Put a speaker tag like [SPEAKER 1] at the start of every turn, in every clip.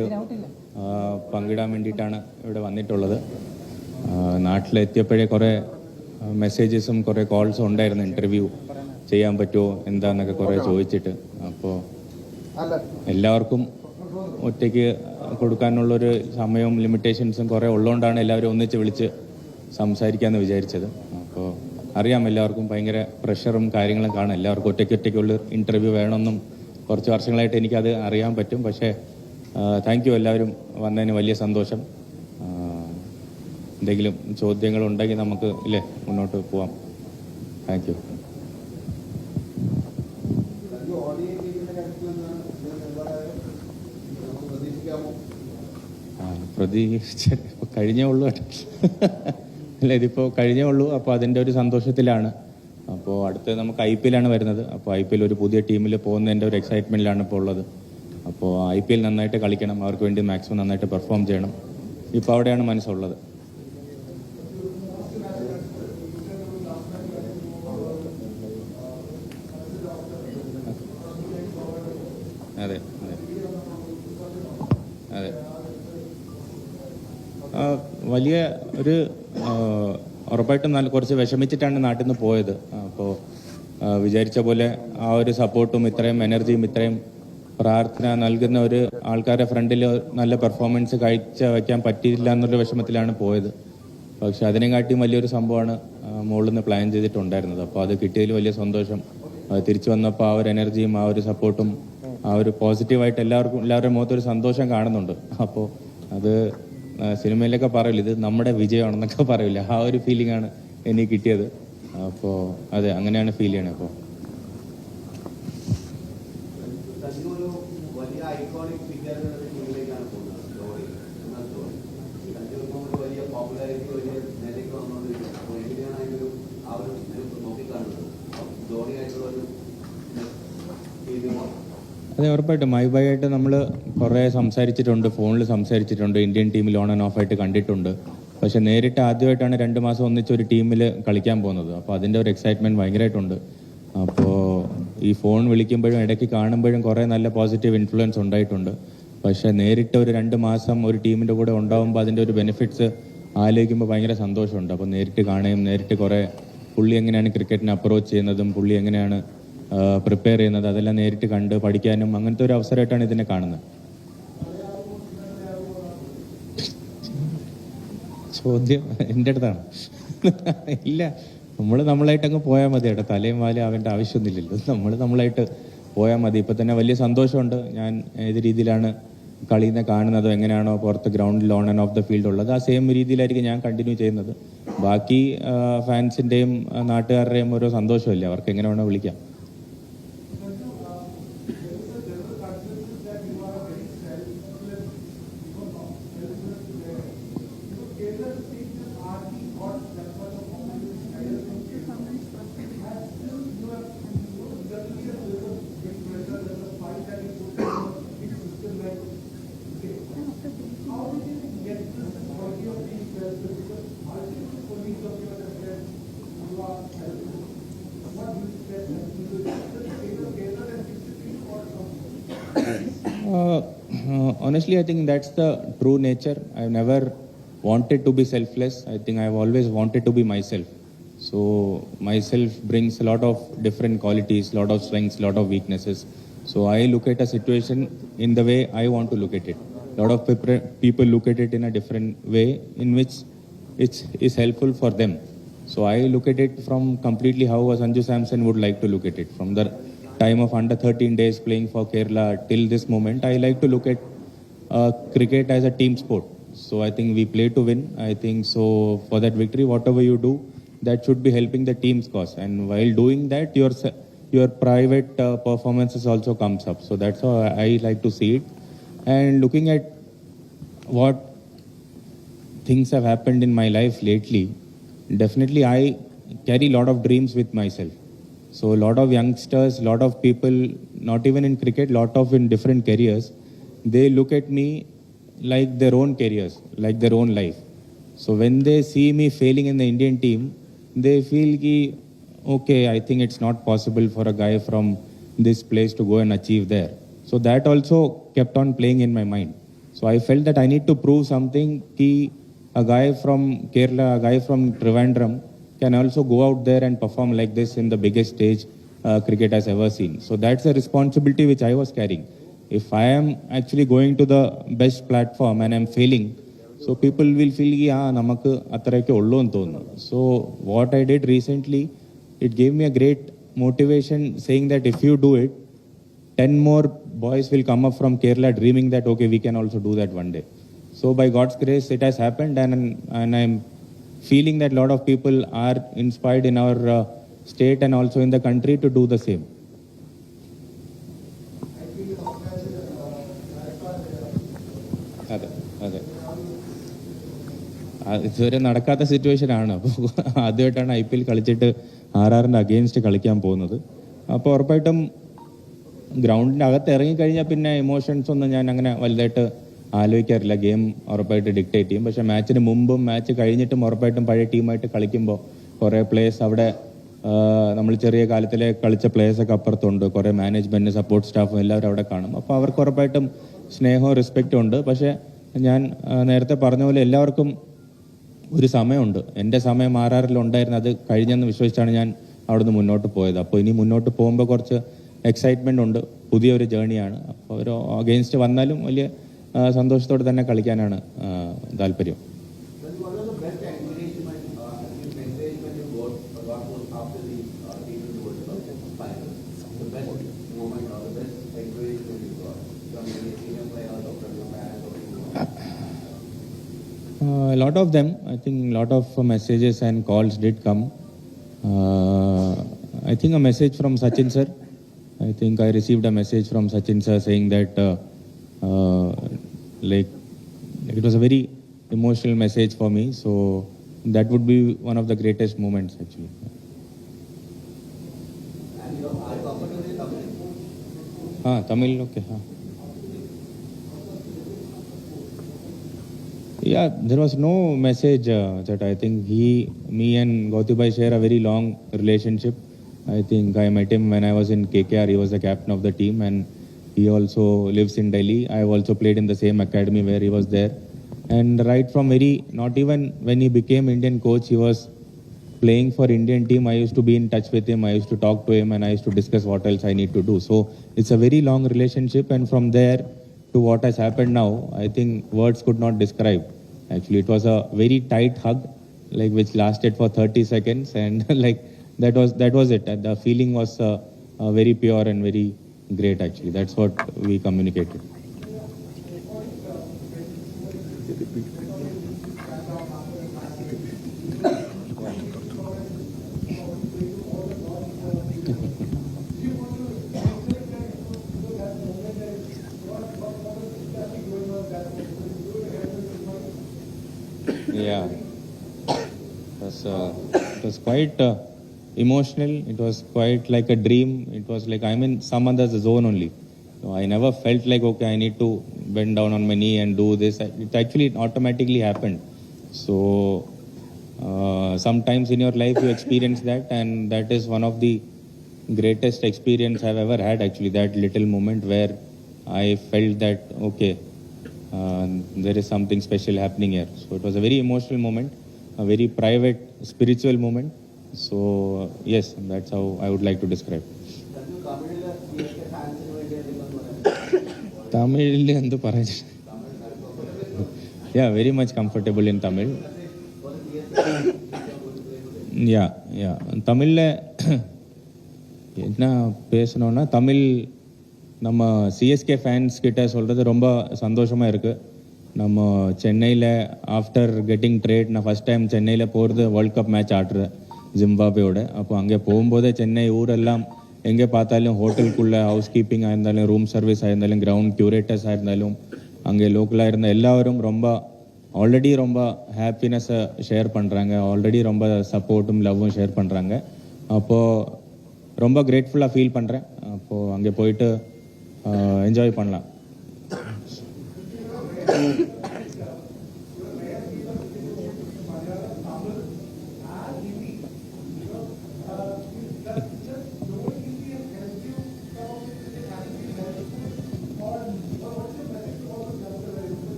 [SPEAKER 1] ബന്ധപ്പെട്ട് പങ്കിടാൻ വേണ്ടിയിട്ടാണ് ഇവിടെ വന്നിട്ടുള്ളത്. നാട്ടിലെത്തിയപ്പോഴേ കുറേ മെസ്സേജസും കുറേ കോൾസും ഉണ്ടായിരുന്നു, ഇൻ്റർവ്യൂ ചെയ്യാൻ പറ്റുമോ എന്താന്നൊക്കെ കുറേ ചോദിച്ചിട്ട്. അപ്പോൾ എല്ലാവർക്കും ഒറ്റയ്ക്ക് കൊടുക്കാനുള്ളൊരു സമയവും ലിമിറ്റേഷൻസും കുറേ ഉള്ളതുകൊണ്ടാണ് എല്ലാവരും ഒന്നിച്ച് വിളിച്ച് സംസാരിക്കാമെന്ന് വിചാരിച്ചത്. അപ്പോൾ അറിയാം എല്ലാവർക്കും ഭയങ്കര പ്രഷറും കാര്യങ്ങളും കാണും. എല്ലാവർക്കും ഒറ്റയ്ക്കുള്ള ഇൻ്റർവ്യൂ വേണമെന്നും കുറച്ച് വർഷങ്ങളായിട്ട് എനിക്കത് അറിയാൻ പറ്റും. പക്ഷേ താങ്ക് യു, എല്ലാവരും വന്നതിന് വലിയ സന്തോഷം. എന്തെങ്കിലും ചോദ്യങ്ങളുണ്ടെങ്കിൽ നമുക്ക് ഇല്ലേ മുന്നോട്ട് പോവാം. Thank you. പ്രതീക്ഷ കഴിഞ്ഞേ ഉള്ളൂ അല്ല, ഇതിപ്പോൾ കഴിഞ്ഞേ ഉള്ളൂ. അപ്പോൾ അതിൻ്റെ ഒരു സന്തോഷത്തിലാണ്. അപ്പോൾ അടുത്ത് നമുക്ക് IPL ആണ് വരുന്നത്. അപ്പോൾ IPL ഒരു പുതിയ ടീമിൽ പോകുന്നതിൻ്റെ ഒരു എക്സൈറ്റ്മെൻറ്റിലാണ് ഇപ്പോൾ ഉള്ളത്. അപ്പോൾ IPL നന്നായിട്ട് കളിക്കണം, അവർക്ക് വേണ്ടി മാക്സിമം നന്നായിട്ട് പെർഫോം ചെയ്യണം. ഇപ്പോൾ അവിടെയാണ് മനസ്സുള്ളത്. അതെ അതെ അതെ വലിയ ഒരു ഉറപ്പായിട്ടും കുറച്ച് വിഷമിച്ചിട്ടാണ് നാട്ടിൽ നിന്ന് പോയത്. അപ്പോൾ വിചാരിച്ച പോലെ ആ ഒരു സപ്പോർട്ടും ഇത്രയും എനർജിയും ഇത്രയും പ്രാർത്ഥന നൽകുന്ന ഒരു ആൾക്കാരുടെ ഫ്രണ്ടിൽ നല്ല പെർഫോമൻസ് കാഴ്ച വയ്ക്കാൻ പറ്റിയില്ല എന്നൊരു വിഷമത്തിലാണ് പോയത്. പക്ഷെ അതിനെക്കാട്ടിയും വലിയൊരു സംഭവമാണ് മുകളിൽ നിന്ന് പ്ലാൻ ചെയ്തിട്ടുണ്ടായിരുന്നത്. അപ്പോൾ അത് കിട്ടിയതിൽ വലിയ സന്തോഷം. തിരിച്ചു വന്നപ്പോൾ ആ ഒരു എനർജിയും ആ ഒരു സപ്പോർട്ടും ആ ഒരു പോസിറ്റീവായിട്ട് എല്ലാവരുടെ മുഖത്തൊരു സന്തോഷം കാണുന്നുണ്ട്. അപ്പോൾ അത് സിനിമയിലൊക്കെ പറയില്ല, ഇത് നമ്മുടെ വിജയമാണെന്നൊക്കെ പറയില്ല, ആ ഒരു ഫീലിംഗ് ആണ് എനിക്ക് കിട്ടിയത്. അപ്പോൾ അതെ, അങ്ങനെയാണ് ഫീൽ ചെയ്യണത്. അപ്പോൾ അതെ, ഉറപ്പായിട്ടും മൈബായിട്ട് നമ്മൾ കുറേ സംസാരിച്ചിട്ടുണ്ട്, ഫോണിൽ സംസാരിച്ചിട്ടുണ്ട്, ഇന്ത്യൻ ടീമിൽ ഓൺ ആൻഡ് ഓഫ് ആയിട്ട് കണ്ടിട്ടുണ്ട്. പക്ഷെ നേരിട്ട് ആദ്യമായിട്ടാണ് 2 മാസം ഒന്നിച്ച് ഒരു ടീമിൽ കളിക്കാൻ പോകുന്നത്. അപ്പോൾ അതിൻ്റെ ഒരു എക്സൈറ്റ്മെൻറ്റ് ഭയങ്കരമായിട്ടുണ്ട്. അപ്പോൾ ഈ ഫോൺ വിളിക്കുമ്പോഴും ഇടയ്ക്ക് കാണുമ്പോഴും കുറേ നല്ല പോസിറ്റീവ് ഇൻഫ്ലുവൻസ് ഉണ്ടായിട്ടുണ്ട്. പക്ഷേ നേരിട്ട് ഒരു 2 മാസം ഒരു ടീമിൻ്റെ കൂടെ ഉണ്ടാകുമ്പോൾ അതിൻ്റെ ഒരു ബെനിഫിറ്റ്സ് ആലോചിക്കുമ്പോൾ ഭയങ്കര സന്തോഷമുണ്ട്. അപ്പോൾ നേരിട്ട് കാണുകയും നേരിട്ട് കുറേ പുള്ളി എങ്ങനെയാണ് ക്രിക്കറ്റിനെ അപ്രോച്ച് ചെയ്യുന്നതും പുള്ളി എങ്ങനെയാണ് പ്രിപ്പയർ ചെയ്യുന്നത് അതെല്ലാം നേരിട്ട് കണ്ട് പഠിക്കാനും അങ്ങനത്തെ ഒരു അവസരമായിട്ടാണ് ഇതിനെ കാണുന്നത്. ചോദ്യം എൻ്റെ അടുത്താണ്. ഇല്ല, നമ്മളായിട്ട് അങ്ങ് പോയാൽ മതി. കേട്ടോ, തലയും വാലും ആവേണ്ട ആവശ്യമൊന്നുമില്ലല്ലോ. നമ്മളായിട്ട് പോയാൽ മതി. ഇപ്പം തന്നെ വലിയ സന്തോഷമുണ്ട്. ഞാൻ ഏത് രീതിയിലാണ് കളിയിൽ കാണുന്നതോ എങ്ങനെയാണോ പുറത്ത് ഗ്രൗണ്ടിൽ on and of the field ഉള്ളത് ആ സെയിം രീതിയിലായിരിക്കും ഞാൻ കണ്ടിന്യൂ ചെയ്യുന്നത്. ബാക്കി ഫാൻസിൻ്റെയും നാട്ടുകാരുടെയും ഓരോ സന്തോഷമല്ലേ, അവർക്ക് എങ്ങനെ വേണോ വിളിക്കാം. Honestly, I think that's the true nature. I've never wanted to be selfless. I think I've always wanted to be myself. So myself brings a lot of different qualities, lot of strengths, lot of weaknesses. So I look at a situation in the way I want to look at it. A lot of people look at it in a different way in which it is helpful for them. So I look at it from completely how a Sanju Samson would like to look at it. From the time of under 13 days playing for Kerala till this moment, I like to look at cricket as a team sport. So I think we play to win. I think so for that victory, whatever you do, that should be helping the team's cause. And while doing that, your private performances also comes up. So that's how I like to see it. And looking at what things have happened in my life lately, definitely I carry a lot of dreams with myself. So a lot of youngsters, lot of people, not even in cricket, lot of in different careers, they look at me like their own careers, like their own life. So when they see me failing in the Indian team, they feel ki, okay, I think it's not possible for a guy from this place to go and achieve there. So that also kept on playing in my mind. So I felt that I need to prove something. Ki a guy from Kerala, a guy from Trivandrum can also go out there and perform like this in the biggest stage cricket has ever seen. So that's a responsibility which I was carrying. If I am actually going to the best platform and I'm failing, so people will feel, yeah, namakku atharakke ullu nu thonu. So what I did recently, it gave me a great motivation saying that if you do it, 10 more boys will come up from Kerala dreaming that, okay, we can also do that one day. So by God's grace, it has happened, and I'm feeling that a lot of people are inspired in our state and also in the country to do the same. അതെ അതെ, ഇതുവരെ നടക്കാത്ത situation ആണ്. അപ്പോൾ ആദ്യമായിട്ടാണ് IPL കളിച്ചിട്ട് RRന്റെ against കളിക്കാൻ പോകുന്നത്. അപ്പോൾ ഉറപ്പായിട്ടും ഗ്രൗണ്ടിൻ്റെ അകത്ത് ഇറങ്ങിക്കഴിഞ്ഞാൽ പിന്നെ ഇമോഷൻസ് ഒന്നും ഞാൻ അങ്ങനെ വലുതായിട്ട് ആലോചിക്കാറില്ല. ഗെയിം ഉറപ്പായിട്ട് ഡിക്റ്റേറ്റ് ചെയ്യും. പക്ഷേ മാച്ചിന് മുമ്പും മാച്ച് കഴിഞ്ഞിട്ടും ഉറപ്പായിട്ടും പഴയ ടീമായിട്ട് കളിക്കുമ്പോൾ കുറേ പ്ലേയേഴ്സ് അവിടെ, നമ്മൾ ചെറിയ കാലത്തിലെ കളിച്ച പ്ലേയേഴ്സൊക്കെ അപ്പുറത്തുണ്ട്, കുറേ മാനേജ്മെൻറ്റ് സപ്പോർട്ട് സ്റ്റാഫും എല്ലാവരും അവിടെ കാണും. അപ്പോൾ അവർക്ക് ഉറപ്പായിട്ടും സ്നേഹവും റെസ്പെക്റ്റും ഉണ്ട്. പക്ഷേ ഞാൻ നേരത്തെ പറഞ്ഞ പോലെ എല്ലാവർക്കും ഒരു സമയമുണ്ട്. എൻ്റെ സമയം RRലുണ്ടായിരുന്നു, അത് കഴിഞ്ഞെന്ന് വിശ്വസിച്ചാണ് ഞാൻ അവിടുന്ന് മുന്നോട്ട് പോയത്. അപ്പോൾ ഇനി മുന്നോട്ട് പോകുമ്പോൾ കുറച്ച് എക്സൈറ്റ്മെൻ്റ് ഉണ്ട്, പുതിയൊരു ജേണിയാണ്. അപ്പോൾ ഒരു അഗെയിൻസ്റ്റ് വന്നാലും വലിയ സന്തോഷത്തോടെ തന്നെ കളിക്കാനാണ് താല്പര്യം. A lot of them, I think a lot of messages and calls did come. I think a message from Sachin sir. I think I received a message from Sachin sir saying that like it was a very emotional message for me. So that would be one of the greatest moments actually. Tamil, okay. Yeah, there was no message that I think me and Gautam bhai share a very long relationship. I think I met him when I was in KKR. He was the captain of the team, and he also lives in Delhi. I have also played in the same academy where he was there. And right from not even when he became Indian coach, he was playing for Indian team. I used to be in touch with him. I used to talk to him, and I used to discuss what else I need to do. So it's a very long relationship, and from there to what has happened now, I think words could not describe. Actually, it was a very tight hug, like which lasted for 30 seconds, and like that was it. The feeling was very pure and very great. Actually, that's what we communicated. Yeah, it was quite emotional. It was quite like a dream. It was like I'm in some other zone only. So I never felt like, okay, I need to bend down on my knee and do this. It actually automatically happened. So sometimes in your life you experience that, and that is one of the greatest experience I've ever had actually, that little moment where I felt that, okay, there is something special happening here. So it was a very emotional moment, a very private, spiritual moment. So yes, that's how I would like to describe. Tamil endu paraychu. Yeah, very much comfortable in Tamil. Yeah. Tamil என்ன பேசணும்னா, தமிழ் நம்ம CSK fans கிட்ட சொல்கிறது ரொம்ப சந்தோஷமாக இருக்குது. நம்ம சென்னையில் ஆஃப்டர் கெட்டிங் ட்ரேட், நான் ஃபஸ்ட் டைம் சென்னையில் போகிறது வேர்ல்ட் கப் மேட்ச் ஆடுறேன் ஜிம்பாப்வேயோட. அப்போ அங்கே போகும்போதே சென்னை ஊரெல்லாம் எங்கே பார்த்தாலும் ஹோட்டலுக்குள்ளே ஹவுஸ் கீப்பிங் ஆயிருந்தாலும், ரூம் சர்வீஸ் ஆயிருந்தாலும், கிரவுண்ட் க்யூரேட்டர்ஸ் ஆயிருந்தாலும், அங்கே லோக்கலாக இருந்த எல்லாரும் ஆல்ரெடி ரொம்ப ஹாப்பினஸை ஷேர் பண்ணுறாங்க, ஆல்ரெடி ரொம்ப சப்போர்ட்டும் லவ்வும் ஷேர் பண்ணுறாங்க. அப்போது ரொம்ப கிரேட்ஃபுல்லாக ஃபீல் பண்ணுறேன். அப்போது அங்கே போயிட்டு என்ஜாய் பண்ணலாம்.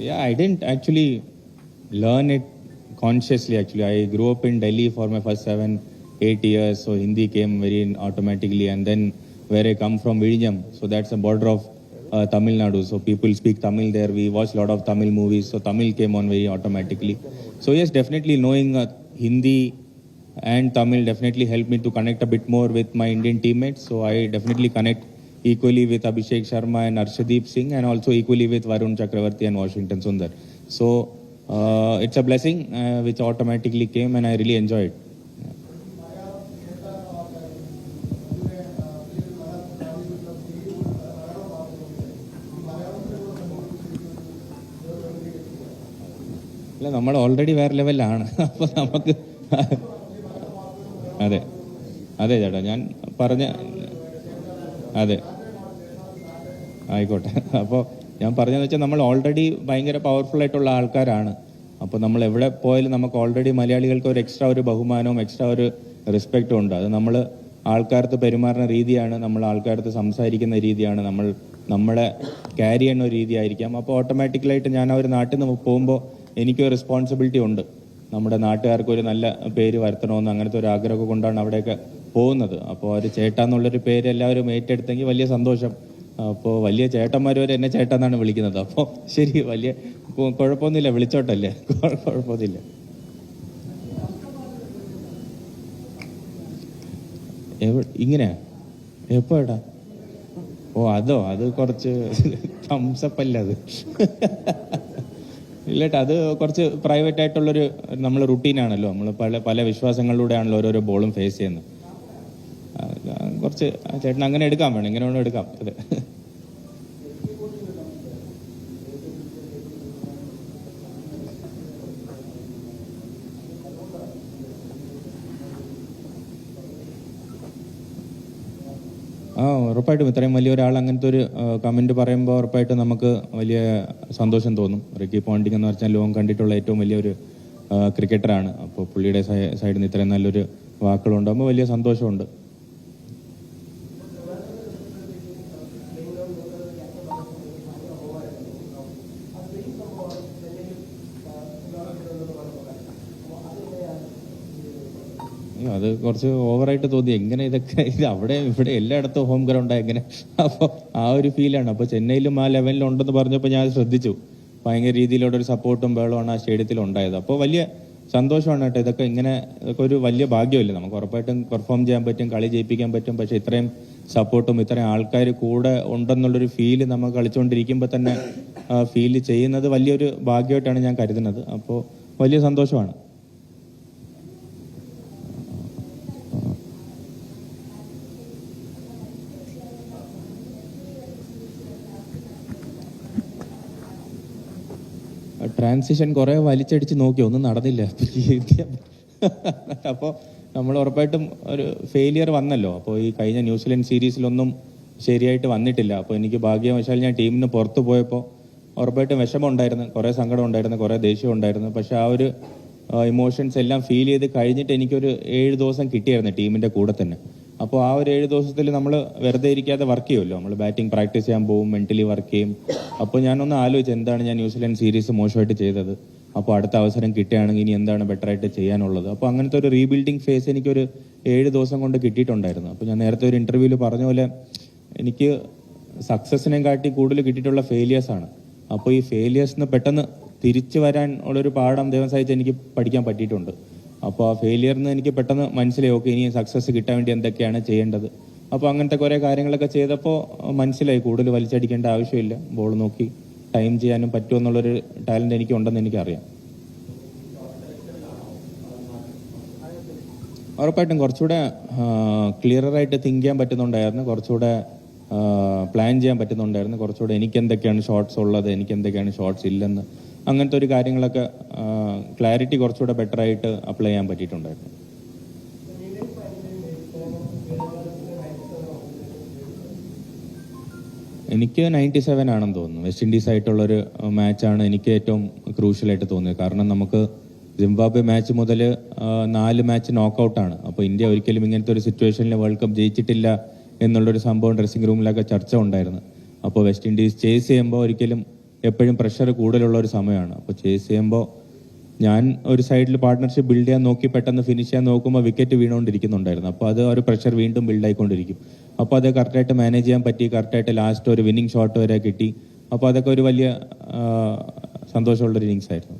[SPEAKER 1] Yeah, I didn't actually learn it consciously. Actually, I grew up in Delhi for my first 7-8 years, so Hindi came very automatically. And then where I come from, Vizhinjam, so that's a border of Tamil Nadu. So people speak Tamil there. We watch a lot of Tamil movies, so Tamil came on very automatically. So yes, definitely knowing Hindi and Tamil definitely helped me to connect a bit more with my Indian teammates. So I definitely connect equally with Abhishek Sharma and Arshdeep Singh, and also equally with Varun Chakravarti and Washington Sundar. So it's a blessing which automatically came, and I really enjoy it. അല്ല, നമ്മൾ already വേറെ ലെവലിലാണ്. അപ്പോൾ നമുക്ക് അതെ അതെ ചേട്ടാ, ഞാൻ പറഞ്ഞ അതെ ആയിക്കോട്ടെ. അപ്പോൾ ഞാൻ പറഞ്ഞതെന്ന് വെച്ചാൽ നമ്മൾ ഓൾറെഡി ഭയങ്കര പവർഫുൾ ആയിട്ടുള്ള ആൾക്കാരാണ്. അപ്പോൾ നമ്മൾ എവിടെ പോയാലും നമുക്ക് ഓൾറെഡി മലയാളികൾക്ക് ഒരു എക്സ്ട്രാ ഒരു ബഹുമാനവും എക്സ്ട്രാ ഒരു റെസ്പെക്റ്റും ഉണ്ട്. അത് നമ്മൾ ആൾക്കാർക്ക് പെരുമാറുന്ന രീതിയാണ്, നമ്മൾ ആൾക്കാർക്ക് സംസാരിക്കുന്ന രീതിയാണ്, നമ്മളെ ക്യാരി ചെയ്യുന്ന ഒരു രീതിയായിരിക്കാം. അപ്പോൾ ഓട്ടോമാറ്റിക്കലായിട്ട് ഞാൻ ആ ഒരു നാട്ടിൽ നിന്ന് പോകുമ്പോൾ എനിക്കൊരു റെസ്പോൺസിബിലിറ്റി ഉണ്ട്. നമ്മുടെ നാട്ടുകാർക്ക് ഒരു നല്ല പേര് വരുത്തണമെന്ന് അങ്ങനത്തെ ഒരു ആഗ്രഹമൊക്കെ കൊണ്ടാണ് അവിടെയൊക്കെ പോകുന്നത്. അപ്പോൾ ഒരു ചേട്ടാന്നുള്ളൊരു പേര് എല്ലാവരും ഏറ്റെടുത്തെങ്കിൽ വലിയ സന്തോഷം. അപ്പോൾ വലിയ ചേട്ടന്മാർ വരെ എന്നെ ചേട്ടാന്നാണ് വിളിക്കുന്നത്. അപ്പോൾ ശരി, വലിയ കുഴപ്പമൊന്നുമില്ല, വിളിച്ചോട്ടല്ലേ, കുഴപ്പമൊന്നുമില്ല. ഇങ്ങനെയാ എപ്പോഴാ? ഓ അത് കുറച്ച് തംസപ്പല്ല അത്. ഇല്ലട്ടാ, അത് കുറച്ച് പ്രൈവറ്റ് ആയിട്ടുള്ളൊരു നമ്മൾ റുട്ടീനാണല്ലോ. നമ്മൾ പല വിശ്വാസങ്ങളിലൂടെയാണല്ലോ ഓരോരോ ബോളും ഫേസ് ചെയ്യുന്നത്. കുറച്ച് ചേട്ടൻ അങ്ങനെ എടുക്കാൻ വേണം, ഇങ്ങനെ വേണം എടുക്കാം. അതെ, ഉറപ്പായിട്ടും ഇത്രയും വലിയ ഒരാൾ അങ്ങനത്തെ ഒരു കമൻറ്റ് പറയുമ്പോൾ ഉറപ്പായിട്ടും നമുക്ക് വലിയ സന്തോഷം തോന്നും. റിക്കി പോണ്ടിങ് എന്ന് പറഞ്ഞാൽ ലോകം കണ്ടിട്ടുള്ള ഏറ്റവും വലിയൊരു ക്രിക്കറ്ററാണ്. അപ്പോൾ പുള്ളിയുടെ സൈഡിൽ നിന്ന് ഇത്രയും നല്ലൊരു വാക്കുകളുണ്ടാകുമ്പോൾ വലിയ സന്തോഷമുണ്ട്. അത് കുറച്ച് ഓവറായിട്ട് തോന്നി. എങ്ങനെ ഇതൊക്കെ ഇത് അവിടെ ഇവിടെ എല്ലായിടത്തും ഹോം ഗ്രൗണ്ടാണ് എങ്ങനെ? അപ്പോൾ ആ ഒരു ഫീലാണ്. അപ്പോൾ ചെന്നൈയിലും ആ ലെവലിൽ ഉണ്ടെന്ന് പറഞ്ഞപ്പോൾ ഞാൻ ശ്രദ്ധിച്ചു. ഭയങ്കര രീതിയിലുള്ള ഒരു സപ്പോർട്ടും ബഹളമാണ് ആ സ്റ്റേഡിയത്തിൽ ഉണ്ടായത്. അപ്പോൾ വലിയ സന്തോഷമാണ് കേട്ടോ. ഇതൊക്കെ ഒരു വലിയ ഭാഗ്യമല്ലേ. നമുക്ക് ഉറപ്പായിട്ടും പെർഫോം ചെയ്യാൻ പറ്റും, കളി ജയിപ്പിക്കാൻ പറ്റും. പക്ഷേ ഇത്രയും സപ്പോർട്ടും ഇത്രയും ആൾക്കാർ കൂടെ ഉണ്ടെന്നുള്ളൊരു ഫീല് നമ്മൾ കളിച്ചുകൊണ്ടിരിക്കുമ്പോൾ തന്നെ ഫീല് ചെയ്യുന്നത് വലിയൊരു ഭാഗ്യമായിട്ടാണ് ഞാൻ കരുതുന്നത്. അപ്പോൾ വലിയ സന്തോഷമാണ്. ട്രാൻസിഷൻ കുറേ വലിച്ചടിച്ച് നോക്കി, ഒന്നും നടന്നില്ല. അപ്പോൾ നമ്മൾ ഉറപ്പായിട്ടും ഒരു ഫെയിലിയർ വന്നല്ലോ. അപ്പോൾ ഈ കഴിഞ്ഞ ന്യൂസിലൻഡ് സീരീസിലൊന്നും ശരിയായിട്ട് വന്നിട്ടില്ല. അപ്പോൾ എനിക്ക് ഭാഗ്യവശാൽ ഞാൻ ടീമിന് പുറത്ത് പോയപ്പോൾ ഉറപ്പായിട്ടും വിഷമം ഉണ്ടായിരുന്നു, കുറേ സങ്കടം ഉണ്ടായിരുന്നു, കുറേ ദേഷ്യം ഉണ്ടായിരുന്നു. പക്ഷേ ആ ഒരു ഇമോഷൻസ് എല്ലാം ഫീൽ ചെയ്ത് കഴിഞ്ഞിട്ട് എനിക്കൊരു 7 ദിവസം കിട്ടിയായിരുന്നു ടീമിൻ്റെ കൂടെ തന്നെ. അപ്പോൾ ആ ഒരു 7 ദിവസത്തിൽ നമ്മൾ വെറുതെ ഇരിക്കാതെ വർക്ക് ചെയ്യുമല്ലോ. നമ്മൾ ബാറ്റിംഗ് പ്രാക്ടീസ് ചെയ്യാൻ പോകും, മെൻ്റലി വർക്ക് ചെയ്യും. അപ്പോൾ ഞാനൊന്ന് ആലോചിച്ചു, എന്താണ് ഞാൻ ന്യൂസിലൻഡ് സീരീസ് മോശമായിട്ട് ചെയ്തത്, അപ്പോൾ അടുത്ത അവസരം കിട്ടുകയാണെങ്കിൽ ഇനി എന്താണ് ബെറ്ററായിട്ട് ചെയ്യാനുള്ളത്. അപ്പോൾ അങ്ങനത്തെ ഒരു റീബിൽഡിങ് ഫേസ് എനിക്കൊരു 7 ദിവസം കൊണ്ട് കിട്ടിയിട്ടുണ്ടായിരുന്നു. അപ്പോൾ ഞാൻ നേരത്തെ ഒരു ഇൻ്റർവ്യൂവിൽ പറഞ്ഞ പോലെ എനിക്ക് സക്സസിനെ കാട്ടി കൂടുതൽ കിട്ടിയിട്ടുള്ള ഫെയിലിയേഴ്സാണ്. അപ്പോൾ ഈ ഫെയിലിയേഴ്സിന് പെട്ടെന്ന് തിരിച്ചു വരാൻ ഉള്ളൊരു പാഠം ദൈവം സഹായിച്ച് എനിക്ക് പഠിക്കാൻ പറ്റിയിട്ടുണ്ട്. അപ്പോൾ ആ ഫെയിലിയറിന് എനിക്ക് പെട്ടെന്ന് മനസ്സിലായി, ഓക്കെ ഇനി സക്സസ് കിട്ടാൻ വേണ്ടി എന്തൊക്കെയാണ് ചെയ്യേണ്ടത്. അപ്പോൾ അങ്ങനത്തെ കുറേ കാര്യങ്ങളൊക്കെ ചെയ്തപ്പോൾ മനസ്സിലായി കൂടുതൽ വലിച്ചടിക്കേണ്ട ആവശ്യമില്ല, ബോൾ നോക്കി ടൈം ചെയ്യാനും പറ്റുമെന്നുള്ളൊരു ടാലൻറ്റ് എനിക്കുണ്ടെന്ന് എനിക്കറിയാം. ഉറപ്പായിട്ടും കുറച്ചുകൂടെ ക്ലിയറായിട്ട് തിങ്ക് ചെയ്യാൻ പറ്റുന്നുണ്ടായിരുന്നു, കുറച്ചുകൂടെ പ്ലാൻ ചെയ്യാൻ പറ്റുന്നുണ്ടായിരുന്നു, കുറച്ചുകൂടെ എനിക്ക് എന്തൊക്കെയാണ് ഷോട്ട്സ് ഉള്ളത്, എനിക്ക് എന്തൊക്കെയാണ് ഷോട്ട്സ് ഇല്ലെന്ന്, അങ്ങനത്തെ ഒരു കാര്യങ്ങളൊക്കെ ക്ലാരിറ്റി കുറച്ചുകൂടെ ബെറ്ററായിട്ട് അപ്ലൈ ചെയ്യാൻ പറ്റിയിട്ടുണ്ടായിരുന്നു. എനിക്ക് 97 ആണെന്ന് തോന്നുന്നു. വെസ്റ്റ് ഇൻഡീസ് ആയിട്ടുള്ളൊരു മാച്ചാണ് എനിക്ക് ഏറ്റവും ക്രൂഷ്യലായിട്ട് തോന്നിയത്. കാരണം നമുക്ക് സിംബാബ്വെ മാച്ച് മുതൽ 4 മാച്ച് നോക്കൗട്ടാണ്. അപ്പോൾ ഇന്ത്യ ഒരിക്കലും ഇങ്ങനത്തെ ഒരു സിറ്റുവേഷനിൽ വേൾഡ് കപ്പ് ജയിച്ചിട്ടില്ല എന്നുള്ളൊരു സംഭവം ഡ്രസ്സിംഗ് റൂമിലൊക്കെ ചർച്ച ഉണ്ടായിരുന്നു. അപ്പോൾ വെസ്റ്റ് ഇൻഡീസ് ചേസ് ചെയ്യുമ്പോൾ ഒരിക്കലും എപ്പോഴും പ്രഷർ കൂടുതലുള്ള ഒരു സമയമാണ്. അപ്പോൾ ചേസ് ചെയ്യുമ്പോൾ ഞാൻ ഒരു സൈഡിൽ പാർട്ട്ണർഷിപ്പ് ബിൽഡ് ചെയ്യാൻ നോക്കി പെട്ടെന്ന് ഫിനിഷ് ചെയ്യാൻ നോക്കുമ്പോൾ വിക്കറ്റ് വീണുകൊണ്ടിരിക്കുന്നുണ്ടായിരുന്നു. അപ്പോൾ അത് ഒരു പ്രഷർ വീണ്ടും ബിൽഡായിക്കൊണ്ടിരിക്കും. അപ്പോൾ അത് കറക്റ്റായിട്ട് മാനേജ് ചെയ്യാൻ പറ്റി, കറക്റ്റായിട്ട് ലാസ്റ്റ് ഒരു വിന്നിങ് ഷോട്ട് വരെ കിട്ടി. അപ്പോൾ അതൊക്കെ ഒരു വലിയ സന്തോഷമുള്ളൊരു ഇന്നിങ്സ് ആയിരുന്നു.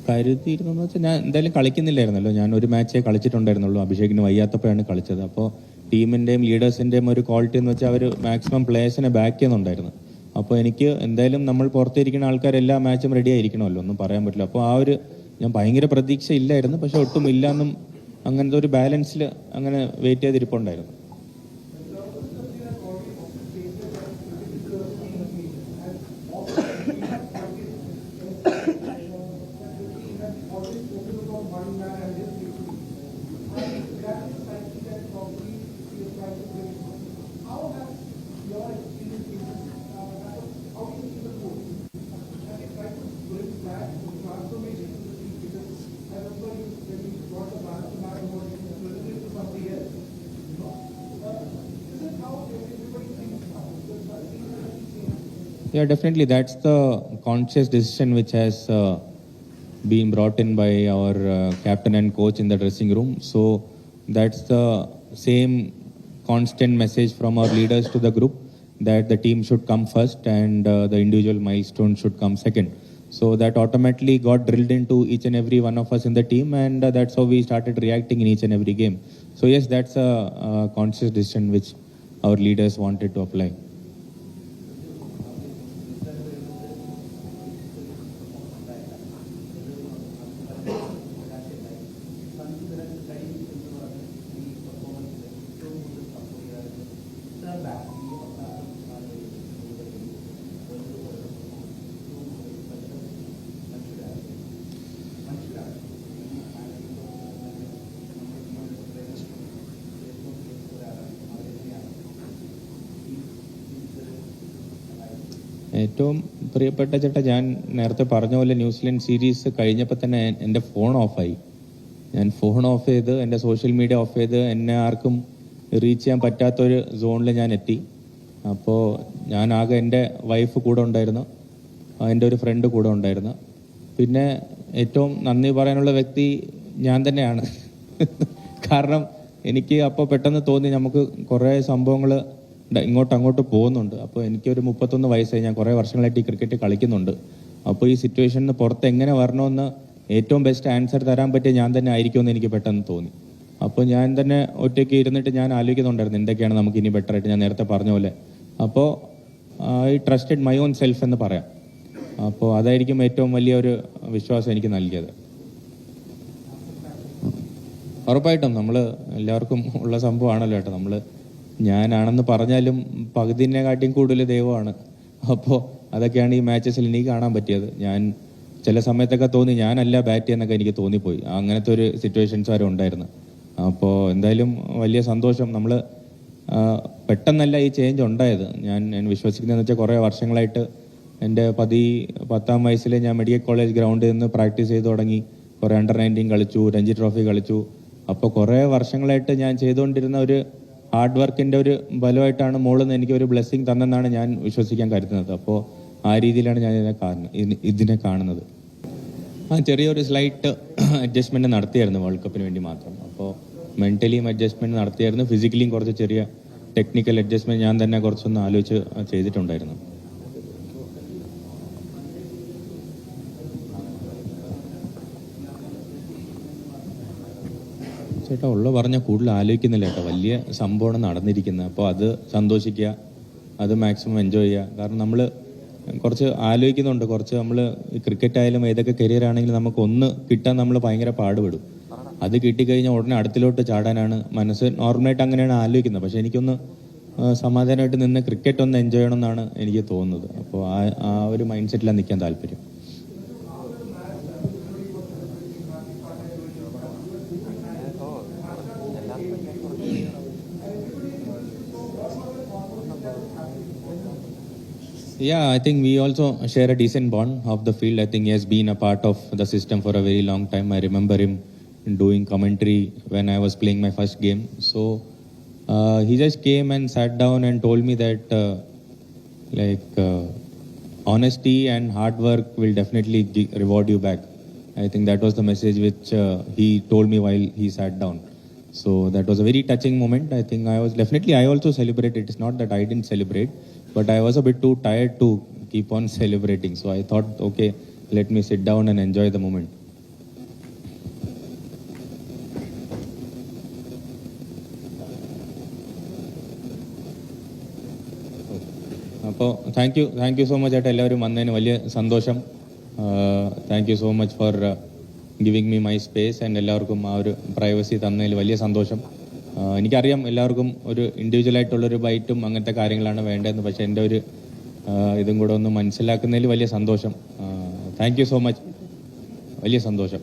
[SPEAKER 1] കരുതിയിരുന്നെന്ന് വെച്ചാൽ ഞാൻ എന്തായാലും കളിക്കുന്നില്ലായിരുന്നല്ലോ. ഞാൻ ഒരു മാച്ചേ കളിച്ചിട്ടുണ്ടായിരുന്നുള്ളൂ. അഭിഷേകിന് വയ്യാത്തപ്പോഴാണ് കളിച്ചത്. അപ്പോൾ ടീമിൻ്റെയും ലീഡേഴ്സിൻ്റെയും ഒരു ക്വാളിറ്റി എന്ന് വെച്ചാൽ അവർ മാക്സിമം പ്ലേയേഴ്സിനെ ബാക്ക് ചെയ്യുന്നുണ്ടായിരുന്നു. അപ്പോൾ എനിക്ക് എന്തായാലും നമ്മൾ പുറത്തിരിക്കുന്ന ആൾക്കാർ എല്ലാ മാച്ചും റെഡി ആയിരിക്കണമല്ലോ, ഒന്നും പറയാൻ പറ്റില്ല. അപ്പോൾ ഞാൻ ഭയങ്കര പ്രതീക്ഷ ഇല്ലായിരുന്നു, പക്ഷെ ഒട്ടും ഇല്ലാന്നും അങ്ങനത്തെ ഒരു ബാലൻസിൽ അങ്ങനെ wait ചെയ്തിരിപ്പുണ്ടായിരുന്നു. Yeah, definitely. That's the conscious decision which has been brought in by our captain and coach in the dressing room. So that's the same constant message from our leaders to the group, that the team should come first and the individual milestone should come second. So that automatically got drilled into each and every one of us in the team, and that's how we started reacting in each and every game. So yes, that's a conscious decision which our leaders wanted to apply. ഏറ്റവും പ്രിയപ്പെട്ട ചേട്ടാ, ഞാൻ നേരത്തെ പറഞ്ഞ പോലെ New Zealand series കഴിഞ്ഞപ്പോൾ തന്നെ എൻ്റെ ഫോൺ ഓഫായി. ഞാൻ ഫോൺ ഓഫ് ചെയ്ത് എൻ്റെ സോഷ്യൽ മീഡിയ ഓഫ് ചെയ്ത് എന്നെ ആർക്കും റീച്ച് ചെയ്യാൻ പറ്റാത്തൊരു സോണിൽ ഞാൻ എത്തി. അപ്പോൾ ഞാൻ ആകെ എൻ്റെ വൈഫ് കൂടെ ഉണ്ടായിരുന്നു, എൻ്റെ ഒരു ഫ്രണ്ട് കൂടെ ഉണ്ടായിരുന്നു. പിന്നെ ഏറ്റവും നന്ദി പറയാനുള്ള വ്യക്തി ഞാൻ തന്നെയാണ്. കാരണം എനിക്ക് അപ്പോൾ പെട്ടെന്ന് തോന്നി നമുക്ക് കുറേ സംഭവങ്ങൾ അങ്ങോട്ട് പോകുന്നുണ്ട്. അപ്പോൾ എനിക്കൊരു 31 വയസ്സായി, ഞാൻ കുറേ വർഷങ്ങളായിട്ട് ഈ ക്രിക്കറ്റ് കളിക്കുന്നുണ്ട്. അപ്പോൾ ഈ സിറ്റുവേഷനിൽ പുറത്ത് എങ്ങനെ വരണമെന്ന് ഏറ്റവും ബെസ്റ്റ് ആൻസർ തരാൻ പറ്റിയ ഞാൻ തന്നെ ആയിരിക്കുമെന്ന് എനിക്ക് പെട്ടെന്ന് തോന്നി. അപ്പോൾ ഞാൻ തന്നെ ഒറ്റയ്ക്ക് ഇരുന്നിട്ട് ഞാൻ ആലോചിക്കുന്നുണ്ടായിരുന്നു എന്തൊക്കെയാണ് നമുക്ക് ഇനി ബെറ്ററായിട്ട്, ഞാൻ നേരത്തെ പറഞ്ഞ പോലെ. അപ്പോൾ I trusted my own self എന്ന് പറയാം. അപ്പോൾ അതായിരിക്കും ഏറ്റവും വലിയൊരു വിശ്വാസം എനിക്ക് നൽകിയത്. ഉറപ്പായിട്ടും നമ്മൾ എല്ലാവർക്കും ഉള്ള സംഭവമാണല്ലോ കേട്ടോ. ഞാനാണെന്ന് പറഞ്ഞാലും പകുതിനെക്കാട്ടിയും കൂടുതൽ ദൈവമാണ്. അപ്പോൾ അതൊക്കെയാണ് ഈ മാച്ചസിൽ എനിക്ക് കാണാൻ പറ്റിയത്. ഞാൻ ചില സമയത്തൊക്കെ തോന്നി ഞാനല്ല ബാറ്റ് ചെയ്യുന്നൊക്കെ എനിക്ക് തോന്നിപ്പോയി. അങ്ങനത്തെ ഒരു സിറ്റുവേഷൻസ് വരെ ഉണ്ടായിരുന്നു. അപ്പോൾ എന്തായാലും വലിയ സന്തോഷം. നമ്മൾ പെട്ടെന്നല്ല ഈ ചേഞ്ച് ഉണ്ടായത്. ഞാൻ വിശ്വസിക്കുന്നതെന്ന് വെച്ചാൽ കുറേ വർഷങ്ങളായിട്ട് എൻ്റെ 10ാം വയസ്സിൽ ഞാൻ മെഡിക്കൽ കോളേജ് ഗ്രൗണ്ടിൽ നിന്ന് പ്രാക്ടീസ് ചെയ്ത് തുടങ്ങി. കുറേ അണ്ടർ-19 കളിച്ചു, രഞ്ജി ട്രോഫി കളിച്ചു. അപ്പോൾ കുറേ വർഷങ്ങളായിട്ട് ഞാൻ ചെയ്തുകൊണ്ടിരുന്ന ഒരു ഹാർഡ് വർക്കിൻ്റെ ഒരു ബലമായിട്ടാണ് മോളിൽ എനിക്കൊരു ബ്ലെസ്സിങ് തന്നെന്നാണ് ഞാൻ വിശ്വസിക്കാൻ കരുതുന്നത്. അപ്പോൾ ആ രീതിയിലാണ് ഞാൻ ഇതിനെ കാണുന്നത്. ചെറിയൊരു സ്ലൈറ്റ് അഡ്ജസ്റ്റ്മെൻറ്റ് നടത്തിയായിരുന്നു വേൾഡ് കപ്പിന് വേണ്ടി മാത്രം. അപ്പോൾ മെൻ്റലിയും അഡ്ജസ്റ്റ്മെൻറ്റ് നടത്തിയായിരുന്നു, ഫിസിക്കലിയും കുറച്ച് ചെറിയ ടെക്നിക്കൽ അഡ്ജസ്റ്റ്മെൻറ്റ് ഞാൻ തന്നെ കുറച്ചൊന്ന് ആലോചിച്ച് ചെയ്തിട്ടുണ്ടായിരുന്നു. ചേട്ടാ പറഞ്ഞ കൂടുതൽ ആലോചിക്കുന്നില്ല കേട്ടോ. വലിയ സംഭവമാണ് നടന്നിരിക്കുന്നത്. അപ്പോൾ അത് സന്തോഷിക്കുക, അത് മാക്സിമം എൻജോയ് ചെയ്യുക. കാരണം നമ്മൾ കുറച്ച് ആലോചിക്കുന്നുണ്ട്. കുറച്ച് നമ്മൾ ക്രിക്കറ്റ് ആയാലും ഏതൊക്കെ കരിയർ ആണെങ്കിലും നമുക്കൊന്ന് കിട്ടാൻ നമ്മൾ ഭയങ്കര പാടുപെടും. അത് കിട്ടിക്കഴിഞ്ഞാൽ ഉടനെ അടുത്തിലോട്ട് ചാടാനാണ് മനസ്സ് നോർമലായിട്ട് അങ്ങനെയാണ് ആലോചിക്കുന്നത്. പക്ഷേ എനിക്കൊന്ന് സമാധാനമായിട്ട് നിന്ന് ക്രിക്കറ്റ് ഒന്ന് എൻജോയ് ചെയ്യണമെന്നാണ് എനിക്ക് തോന്നുന്നത്. അപ്പോൾ ആ ഒരു മൈൻഡ് സെറ്റിലാണ് നിൽക്കാൻ താല്പര്യം. Yeah, I think we also share a decent bond off the field. I think he has been a part of the system for a very long time. I remember him doing commentary when I was playing my first game. So he just came and sat down and told me that honesty and hard work will definitely reward you back. I think that was the message which he told me while he sat down. So that was a very touching moment. I think I also celebrated. It's not that I didn't celebrate, but I was a bit too tired to keep on celebrating. So I thought, okay, let me sit down and enjoy the moment. അപ്പോൾ thank you so much ആയിട്ട് എല്ലാവരും വന്നതിന് വലിയ സന്തോഷം. Thank you so much for giving me my space and എല്ലാവർക്കും ആ ഒരു privacy തന്നതിൽ വലിയ സന്തോഷം. എനിക്കറിയാം എല്ലാവർക്കും ഒരു ഇൻഡിവിജ്വലായിട്ടുള്ളൊരു ബൈറ്റും അങ്ങനത്തെ കാര്യങ്ങളാണ് വേണ്ടതെന്ന്, പക്ഷേ എൻ്റെ ഒരു ഇതും കൂടെ ഒന്ന് മനസ്സിലാക്കുന്നതിൽ വലിയ സന്തോഷം. താങ്ക് യു സോ മച്ച്, വലിയ സന്തോഷം.